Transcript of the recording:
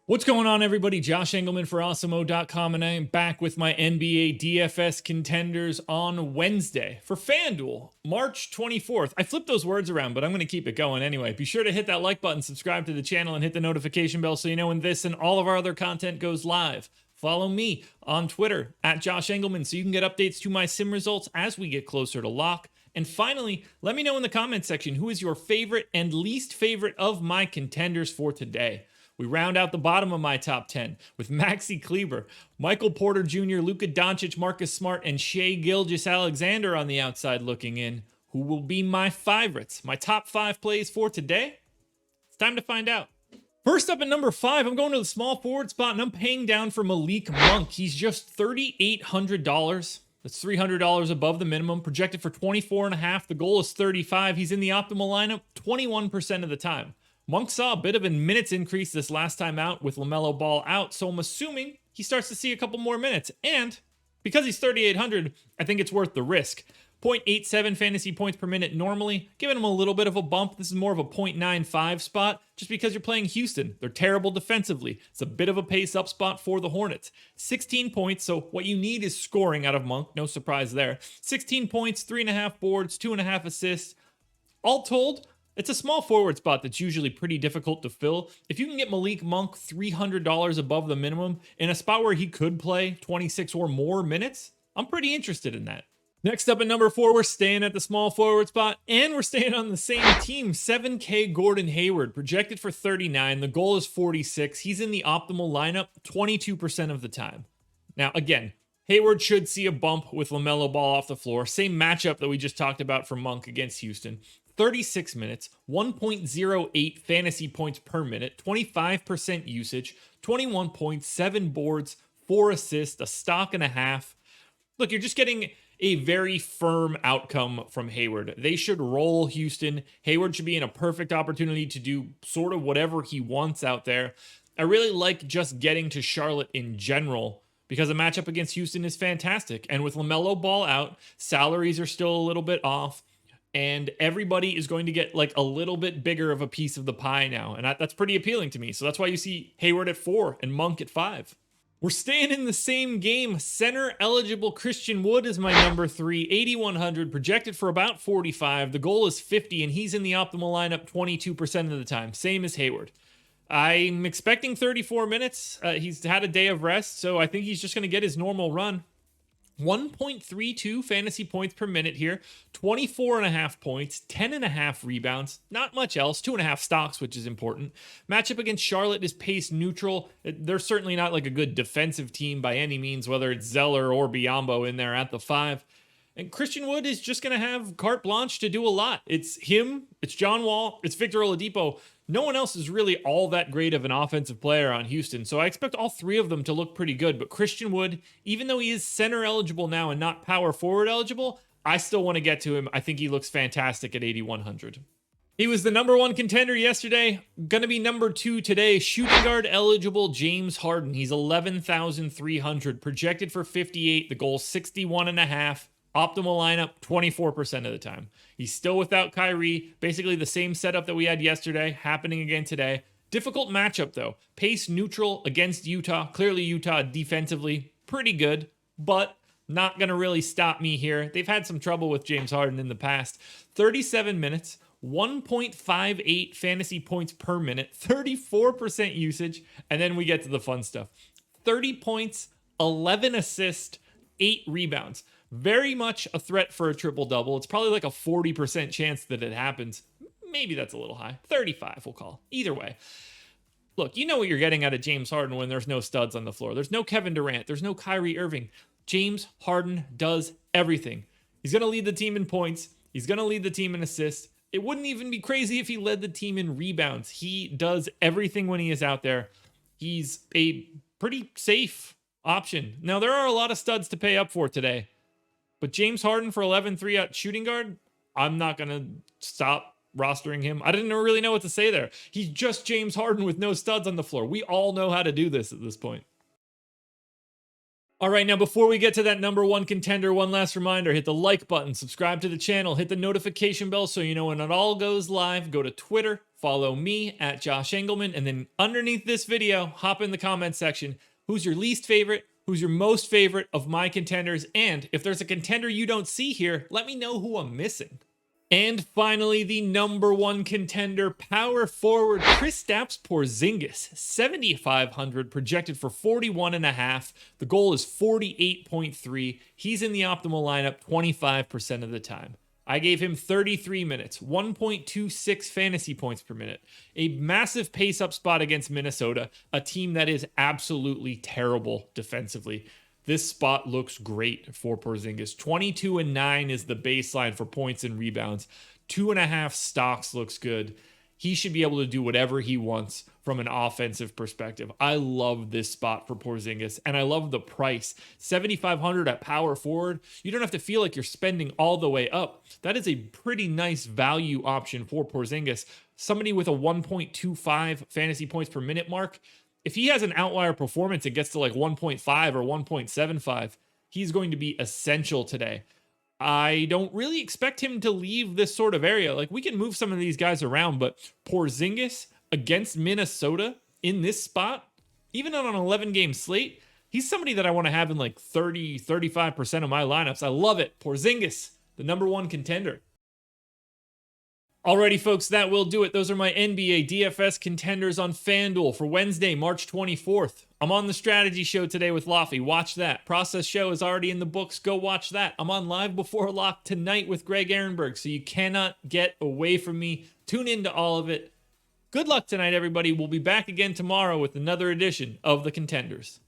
What's going on, everybody? Josh Engleman for Awesemo.com, and I am back with my NBA DFS contenders on Wednesday for FanDuel, March 24th. I flipped those words around, but I'm going to keep it going anyway. Be sure to hit that like button, subscribe to the channel, and hit the notification bell so you know when this and all of our other content goes live. Follow me on Twitter at Josh Engleman so you can get updates to my sim results as we get closer to lock. And finally, let me know in the comments section who is your favorite and least favorite of my contenders for today. We round out the bottom of my top 10 with Maxi Kleber, Michael Porter Jr., Luka Doncic, Marcus Smart, and Shai Gilgeous-Alexander on the outside looking in. Who will be my favorites? My top 5 plays for today? It's time to find out. First up at number 5, I'm going to the small forward spot, and I'm paying down for Malik Monk. He's just $3,800. That's $300 above the minimum, projected for 24.5. The goal is 35. He's in the optimal lineup 21% of the time. Monk saw a bit of a minutes increase this last time out with LaMelo Ball out, so I'm assuming he starts to see a couple more minutes. And because he's 3,800, I think it's worth the risk. 0.87 fantasy points per minute normally, giving him a little bit of a bump. This is more of a 0.95 spot, just because you're playing Houston. They're terrible defensively. It's a bit of a pace up spot for the Hornets. 16 points, so what you need is scoring out of Monk. No surprise there. 16 points, 3.5 boards, 2.5 assists. All told, it's a small forward spot that's usually pretty difficult to fill. If you can get Malik Monk $300 above the minimum in a spot where he could play 26 or more minutes, I'm pretty interested in that. Next up at number 4, we're staying at the small forward spot, and we're staying on the same team. 7K Gordon Hayward, projected for 39. The goal is 46. He's in the optimal lineup 22% of the time. Now, again, Hayward should see a bump with LaMelo Ball off the floor. Same matchup that we just talked about for Monk against Houston. 36 minutes, 1.08 fantasy points per minute, 25% usage, 21 points, 7 boards, 4 assists, a stock and a half. Look, you're just getting a very firm outcome from Hayward. They should roll Houston. Hayward should be in a perfect opportunity to do sort of whatever he wants out there. I really like just getting to Charlotte in general because the matchup against Houston is fantastic. And with LaMelo Ball out, salaries are still a little bit off. And everybody is going to get like a little bit bigger of a piece of the pie now. And that's pretty appealing to me. So that's why you see Hayward at 4 and Monk at 5. We're staying in the same game. Center eligible Christian Wood is my number 3. 8,100, projected for about 45. The goal is 50, and he's in the optimal lineup 22% of the time. Same as Hayward. I'm expecting 34 minutes. He's had a day of rest, so I think he's just going to get his normal run. 1.32 fantasy points per minute here, 24.5 points, 10.5 rebounds, not much else, 2.5 stocks, which is important. Matchup against Charlotte is pace neutral. They're certainly not like a good defensive team by any means, whether it's Zeller or Biyombo in there at the 5. And Christian Wood is just going to have carte blanche to do a lot. It's him, it's John Wall, it's Victor Oladipo. No one else is really all that great of an offensive player on Houston, so I expect all 3 of them to look pretty good. But Christian Wood, even though he is center eligible now and not power forward eligible, I still want to get to him. I think he looks fantastic at 8,100. He was the number 1 contender yesterday, going to be number 2 today. Shooting guard eligible James Harden. He's 11,300, projected for 58. The goal 61.5. Optimal lineup 24% of the time. He's still without Kyrie. Basically the same setup that we had yesterday happening again today. Difficult matchup though. Pace neutral against Utah. Clearly Utah defensively pretty good, but not going to really stop me here. They've had some trouble with James Harden in the past. 37 minutes, 1.58 fantasy points per minute, 34% usage, and then we get to the fun stuff. 30 points, 11 assists, 8 rebounds. Very much a threat for a triple-double. It's probably like a 40% chance that it happens. Maybe that's a little high. 35 we'll call. Either way. Look, you know what you're getting out of James Harden when there's no studs on the floor. There's no Kevin Durant. There's no Kyrie Irving. James Harden does everything. He's going to lead the team in points. He's going to lead the team in assists. It wouldn't even be crazy if he led the team in rebounds. He does everything when he is out there. He's a pretty safe option. Now, there are a lot of studs to pay up for today. But James Harden for 11-3 at shooting guard, I'm not going to stop rostering him. I didn't really know what to say there. He's just James Harden with no studs on the floor. We all know how to do this at this point. All right, now before we get to that number one contender, one last reminder, hit the like button, subscribe to the channel, hit the notification bell so you know when it all goes live. Go to Twitter, follow me at Josh Engleman, and then underneath this video, hop in the comments section. Who's your least favorite? Who's your most favorite of my contenders? And if there's a contender you don't see here, let me know who I'm missing. And finally, the number one contender, power forward Kristaps Porzingis, 7,500, projected for 41.5. The goal is 48.3. He's in the optimal lineup 25% of the time. I gave him 33 minutes, 1.26 fantasy points per minute, a massive pace-up spot against Minnesota, a team that is absolutely terrible defensively. This spot looks great for Porzingis. 22-9 is the baseline for points and rebounds. 2.5 stocks looks good. He should be able to do whatever he wants from an offensive perspective. I love this spot for Porzingis, and I love the price. 7,500 at power forward. You don't have to feel like you're spending all the way up. That is a pretty nice value option for Porzingis. Somebody with a 1.25 fantasy points per minute mark. If he has an outlier performance and gets to like 1.5 or 1.75, he's going to be essential today. I don't really expect him to leave this sort of area. Like, we can move some of these guys around, but Porzingis against Minnesota in this spot, even on an 11-game slate, he's somebody that I want to have in like 30, 35% of my lineups. I love it. Porzingis, the number one contender. Alrighty, folks, that will do it. Those are my NBA DFS contenders on FanDuel for Wednesday, March 24th. I'm on the strategy show today with Laffy. Watch that. Process show is already in the books. Go watch that. I'm on Live Before Lock tonight with Greg Ehrenberg, so you cannot get away from me. Tune into all of it. Good luck tonight, everybody. We'll be back again tomorrow with another edition of the Contenders.